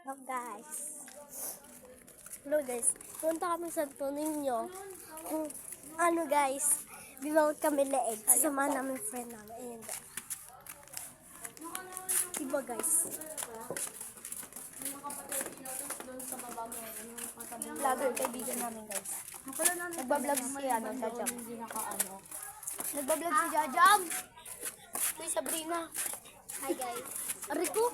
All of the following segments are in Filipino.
Hello guys. Hello guys. Punta kami sa Santo Niño. Kung ano guys, bibawag kami leeg. Sama namin friend namin. Ayan guys. Diba guys? Vlogger, kaibigan namin guys. Nagbablog si Jajam. Nagbablog si Jajam. Uy, Sabrina. Hi guys. Rico.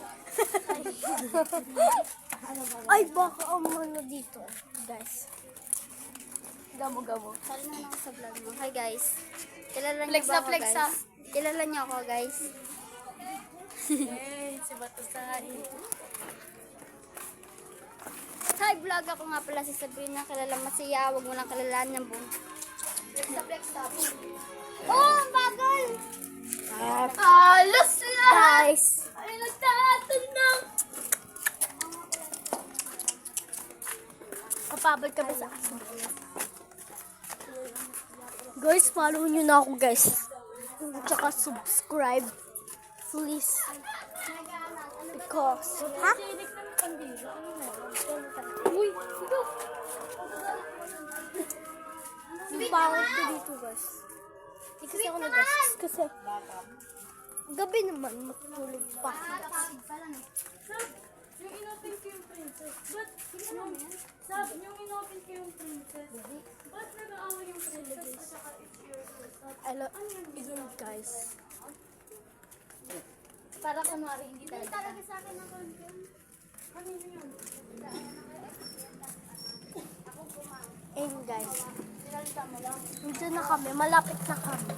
Ay, baka ano dito, guys. Gamo-gamo. Sali na lang sa vlog mo. Hi guys. Kilala niyo ba ako guys? Kilala niyo ako guys. Hey, si Batusay. Hi, vlog ako nga pala si Sabrina. Kilala mo siya. Huwag mo lang kalalaan ng buong. Flex up. Oh, ang bagal! Alas na! Guys. Ay, nagtatag na! Kapabal kami sa aso. Guys, follow nyo na ako guys. Tsaka subscribe. Please. Because, ha? Uy, ito. Yung bawal ko dito guys. Hindi kasi ako nag-gastos kasi gabi naman matutulog pa. Yung inopen ko yung princess. Ba't yung inopen ko yung princess? Ba't nag-aaway yung princess at saka it's yours? Yun guys. Para kunwari hindi talaga sa akin ang content. Kanino yun? Ayun guys. Nandiyan na kami. Malapit na kami.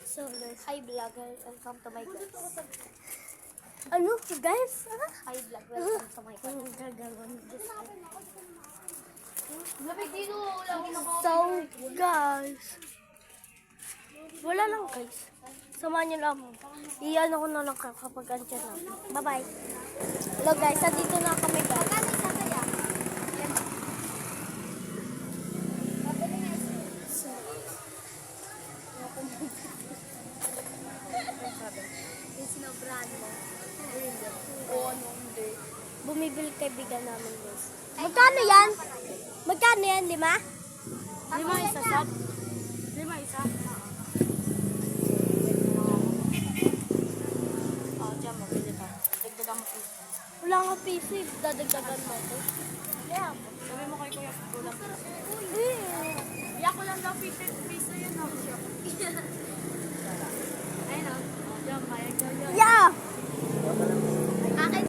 So guys. Hi vlogger. Welcome to my guys. Ano? Guys? Hi vlog. Welcome to my guys. Gagawin this. Labig dito. Lagi na ko. So guys. Wala lang guys. Samahan niyo lang. Iyan ako na lang kapag andyan na. Bye-bye. Hello guys. Andito na kami guys. Yung sinobrahan mo. Oo, ano, hindi. Bumibili kaibigan namin guys. Magkano yan? Magkano yan? 5? 5 isa, Sab? 5 isa? Oo, dyan, mabili ka. Dagdagan mo piso. Wala nga piso eh. Dadagdagan mo ko. Yeah. Sabi mo kay Kuya, kulang piso. Eh. Iyak ko lang daw 50 piso yun, no? Ayun, no? Oh, dyan, kaya dyan. Yeah!